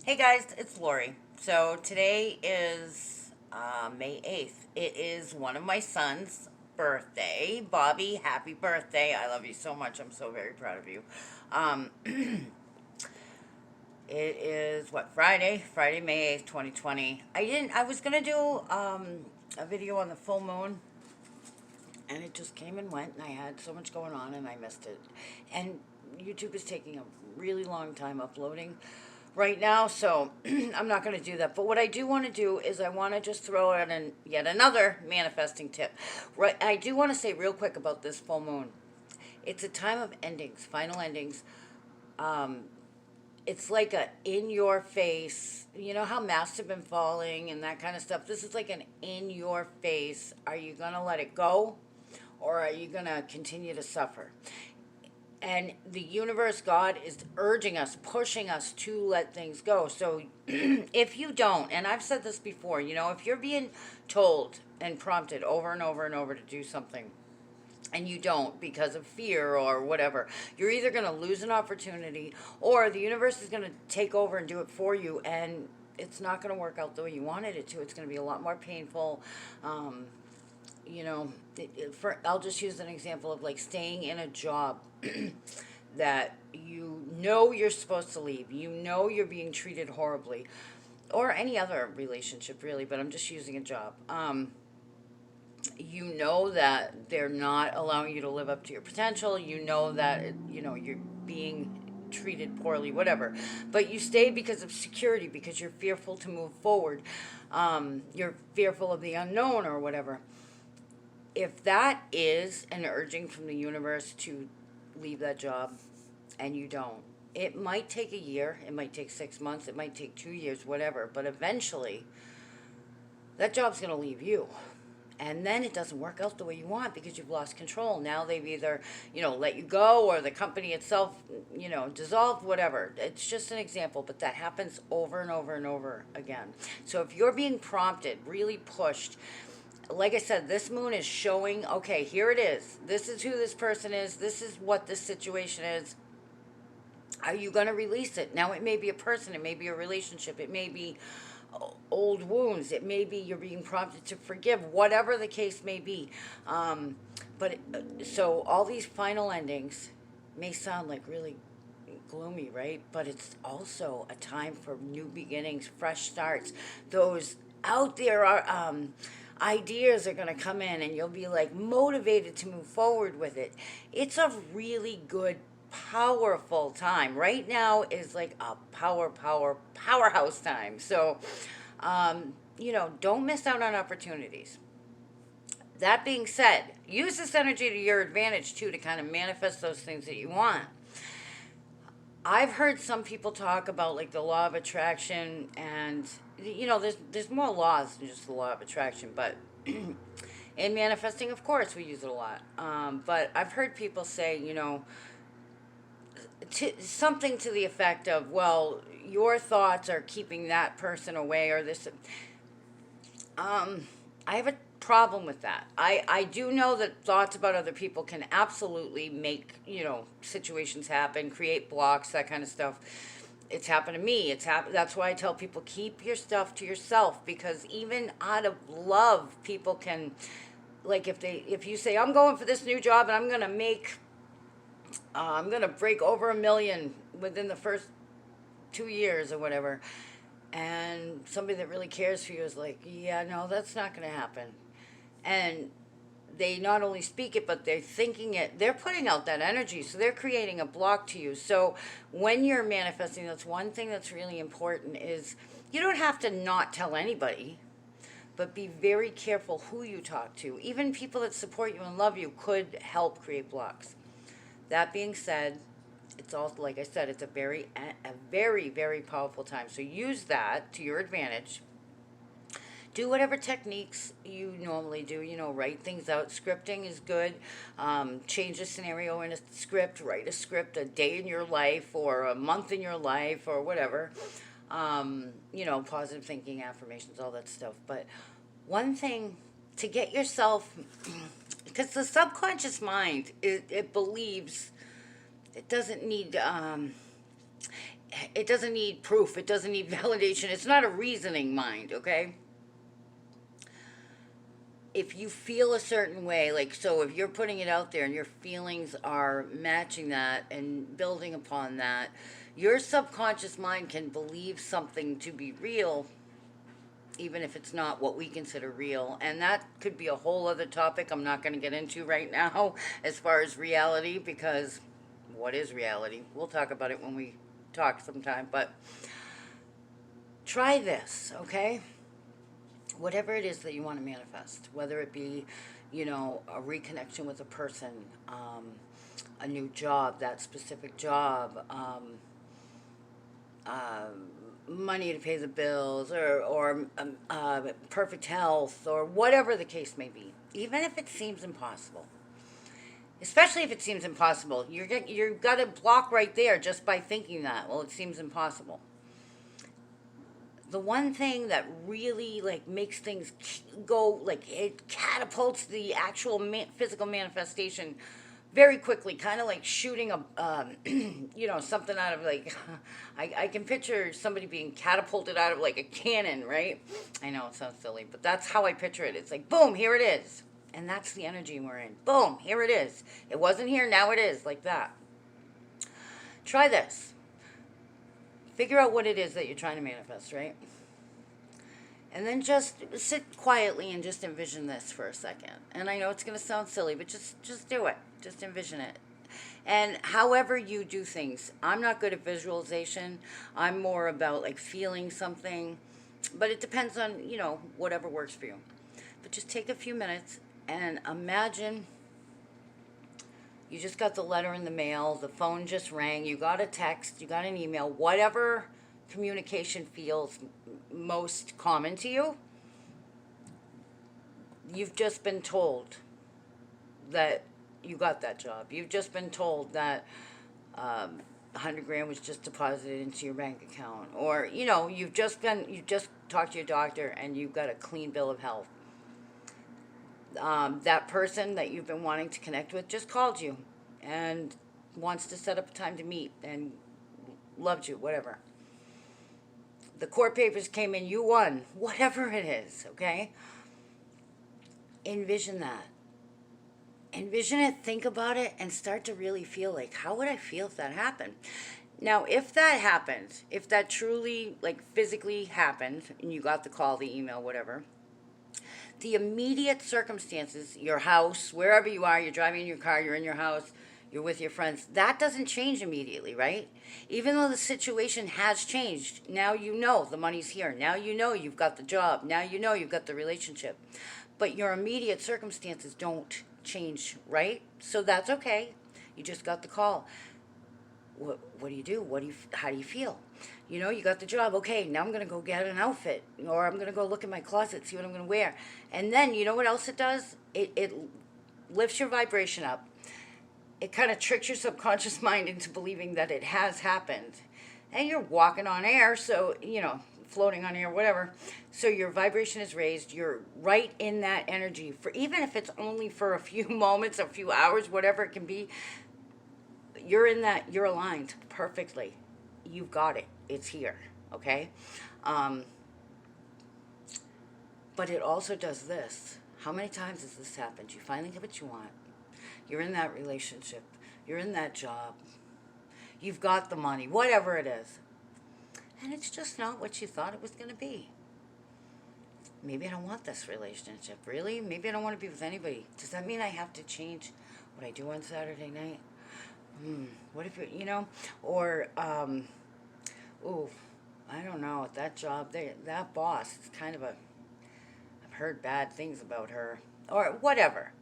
Hey guys, it's Lori. So today is May 8th. It is one of my son's birthday. Bobby, happy birthday. I love you so much. I'm so very proud of you. It is what, Friday? Friday, May 8th, 2020. I was going to do a video on the full moon, and it just came and went, and I had so much going on and I missed it. And YouTube is taking a really long time uploading right now, so I'm not going to do that. But what I do want to do is I want to just throw out yet another manifesting tip. Right, I do want to say real quick about this full moon. It's a time of endings, final endings. Um, it's like a in your face. You know how masks have been falling and that kind of stuff. This is like an in your face. Are you going to let it go? Or are you going to continue to suffer? And the universe, God, is urging us, pushing us to let things go. So if you don't, and I've said this before, if you're being told and prompted over and over and over to do something, and you don't because of fear or whatever, you're either going to lose an opportunity or the universe is going to take over and do it for you, and it's not going to work out the way you wanted it to. It's going to be a lot more painful. Um, I'll just use an example of like staying in a job that you're supposed to leave. You're being treated horribly, or any other relationship really. But I'm just using a job. You know that they're not allowing you to live up to your potential. You know that you're being treated poorly, whatever. But you stay because of security, because you're fearful to move forward. You're fearful of the unknown or whatever. If that is an urging from the universe to leave that job and you don't, it might take a year, it might take 6 months, it might take 2 years, whatever, but eventually that job's going to leave you. And then it doesn't work out the way you want because you've lost control. Now they've either, let you go, or the company itself, dissolved, whatever. It's just an example, but that happens over and over and over again. So if you're being prompted, really pushed, like I said, this moon is showing, okay, here it is. This is who this person is. This is what this situation is. Are you going to release it? Now, it may be a person, it may be a relationship, it may be old wounds, it may be you're being prompted to forgive, whatever the case may be. So, all these final endings may sound like really gloomy, right? But it's also a time for new beginnings, fresh starts. Those out there are. Ideas are going to come in and you'll be like motivated to move forward with it. It's a really good, powerful time. Right now is like a powerhouse time. So, don't miss out on opportunities. That being said, use this energy to your advantage too to kind of manifest those things that you want. I've heard some people talk about like the law of attraction, and there's more laws than just the law of attraction, but in manifesting, of course, we use it a lot. But I've heard people say, something to the effect of, well, your thoughts are keeping that person away, or this. I have a problem with that. I do know that thoughts about other people can absolutely make, situations happen, create blocks, that kind of stuff. It's happened to me. That's why I tell people, keep your stuff to yourself, because even out of love, people can, like, if you say, I'm going for this new job and I'm going to break over 1 million within the first 2 years or whatever, and somebody that really cares for you is like, yeah, no, that's not going to happen. And they not only speak it, but they're thinking it, they're putting out that energy, so they're creating a block to you. So when you're manifesting, that's one thing that's really important, is you don't have to not tell anybody, but be very careful who you talk to. Even people that support you and love you could help create blocks. That being said, it's also, like I said, it's a very, very powerful time. So use that to your advantage. Do whatever techniques you normally do. Write things out. Scripting is good. Change a scenario in a script. Write a script, a day in your life or a month in your life or whatever. Positive thinking, affirmations, all that stuff. But one thing to get yourself, because the subconscious mind, it believes it doesn't need, it doesn't need proof. It doesn't need validation. It's not a reasoning mind, okay? If you feel a certain way, like, so if you're putting it out there and your feelings are matching that and building upon that, your subconscious mind can believe something to be real, even if it's not what we consider real. And that could be a whole other topic I'm not going to get into right now as far as reality, because what is reality? We'll talk about it when we talk sometime. But try this, okay? Whatever it is that you want to manifest, whether it be, a reconnection with a person, a new job, that specific job, money to pay the bills, or perfect health, or whatever the case may be, even if it seems impossible. Especially if it seems impossible, you've got a block right there just by thinking that. Well, it seems impossible. The one thing that really makes things go, it catapults the actual physical manifestation very quickly, kind of like shooting a something out of I can picture somebody being catapulted out of a cannon, right? I know it sounds silly, but that's how I picture it. It's like, boom, here it is. And that's the energy we're in. Boom, here it is. It wasn't here, now it is, like that. Try this. Figure out what it is that you're trying to manifest, right? And then just sit quietly and just envision this for a second. And I know it's going to sound silly, but just do it. Just envision it. And however you do things, I'm not good at visualization. I'm more about feeling something. But it depends on, whatever works for you. But just take a few minutes and imagine you just got the letter in the mail, the phone just rang, you got a text, you got an email, whatever communication feels most common to you. You've just been told that you got that job. You've just been told that 100 grand was just deposited into your bank account. Or, you've just talked to your doctor and you've got a clean bill of health. That person that you've been wanting to connect with just called you and wants to set up a time to meet and loved you, whatever. The court papers came in, you won, whatever it is, okay? Envision that. Envision it, think about it, and start to really feel how would I feel if that happened? Now, if that happened, if that truly, physically happened, and you got the call, the email, whatever, the immediate circumstances, your house, wherever you are, you're driving in your car, you're in your house, you're with your friends, that doesn't change immediately, right? Even though the situation has changed, now you know the money's here. Now you know you've got the job. Now you know you've got the relationship. But your immediate circumstances don't change, right? So that's okay. You just got the call. What do you do? How do you feel? You got the job. Okay, now I'm going to go get an outfit, or I'm going to go look in my closet, see what I'm going to wear. And then, you know what else it does? It lifts your vibration up. It kind of tricks your subconscious mind into believing that it has happened. And you're walking on air, so, floating on air, whatever. So your vibration is raised. You're right in that energy, for even if it's only for a few moments, a few hours, whatever it can be. You're in that, you're aligned perfectly. You've got it. It's here, okay? But it also does this. How many times has this happened? You finally get what you want. You're in that relationship. You're in that job. You've got the money, whatever it is. And it's just not what you thought it was going to be. Maybe I don't want this relationship. Really? Maybe I don't want to be with anybody. Does that mean I have to change what I do on Saturday night? What if, or, I don't know, that job, that boss, it's kind of I've heard bad things about her, or whatever.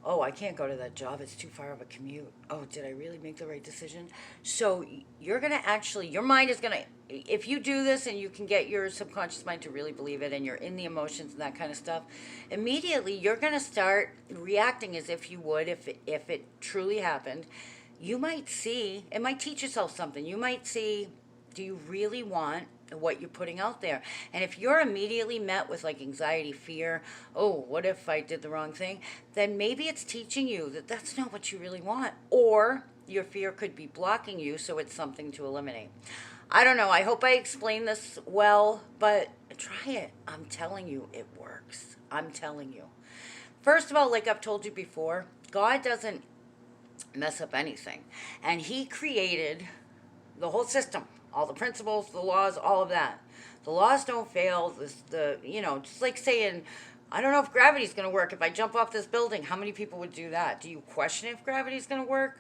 Oh, I can't go to that job, it's too far of a commute. Oh, did I really make the right decision? So you're going to actually, your mind is going to, if you do this and you can get your subconscious mind to really believe it, and you're in the emotions and that kind of stuff, immediately you're going to start reacting as if you would if it truly happened. You might see, it might teach yourself something. You might see, do you really want what you're putting out there? And if you're immediately met with anxiety, fear, oh, what if I did the wrong thing? Then maybe it's teaching you that that's not what you really want. Or your fear could be blocking you, so it's something to eliminate. I don't know. I hope I explained this well, but try it. I'm telling you, it works. I'm telling you. First of all, like I've told you before, God doesn't mess up anything. And He created the whole system, all the principles, the laws, all of that. The laws don't fail. Just like saying, I don't know if gravity's going to work. If I jump off this building, how many people would do that? Do you question if gravity's going to work?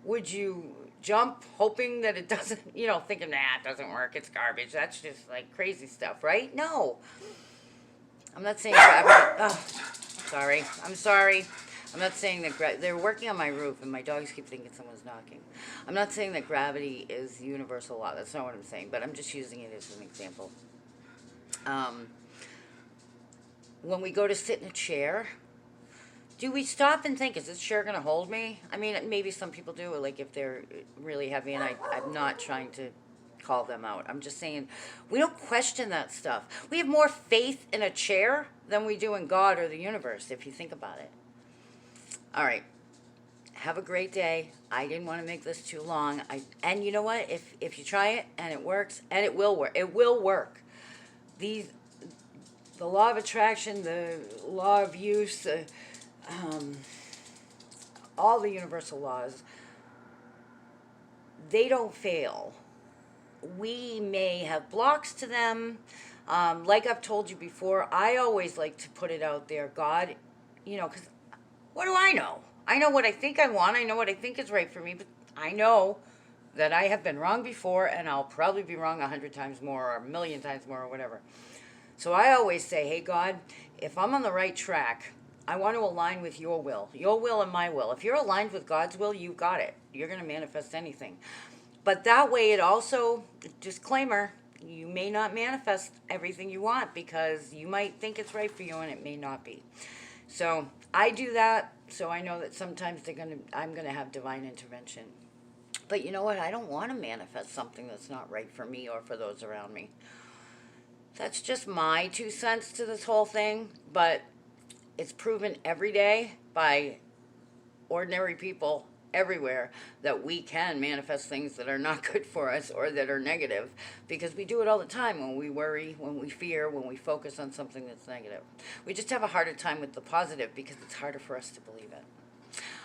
Would you jump hoping that it doesn't, thinking, it doesn't work, it's garbage. That's just like crazy stuff, right? No. I'm not saying gravity. Oh, sorry. I'm sorry. I'm not saying that they're working on my roof and my dogs keep thinking someone's knocking. I'm not saying that gravity is universal law. That's not what I'm saying, but I'm just using it as an example. When we go to sit in a chair, do we stop and think, is this chair going to hold me? I mean, maybe some people do, like if they're really heavy, and I'm not trying to call them out. I'm just saying, we don't question that stuff. We have more faith in a chair than we do in God or the universe, if you think about it. All right. Have a great day. I didn't want to make this too long. And you know what? If you try it and it works, and it will work. It will work. The law of attraction, the law of use, all the universal laws, they don't fail. We may have blocks to them. Like I've told you before, I always like to put it out there. God, because what do I know? I know what I think I want. I know what I think is right for me, but I know that I have been wrong before, and I'll probably be wrong 100 times more or a million times more or whatever. So I always say, hey, God, if I'm on the right track, I want to align with your will and my will. If you're aligned with God's will, you got it. You're going to manifest anything. But that way it also, disclaimer, you may not manifest everything you want because you might think it's right for you and it may not be. So I do that so I know that sometimes I'm going to have divine intervention. But you know what? I don't want to manifest something that's not right for me or for those around me. That's just my 2 cents to this whole thing, but it's proven every day by ordinary people everywhere that we can manifest things that are not good for us or that are negative, because we do it all the time when we worry, when we fear, when we focus on something that's negative. We just have a harder time with the positive because it's harder for us to believe it.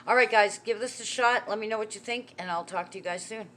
All right, guys, give this a shot. Let me know what you think, and I'll talk to you guys soon.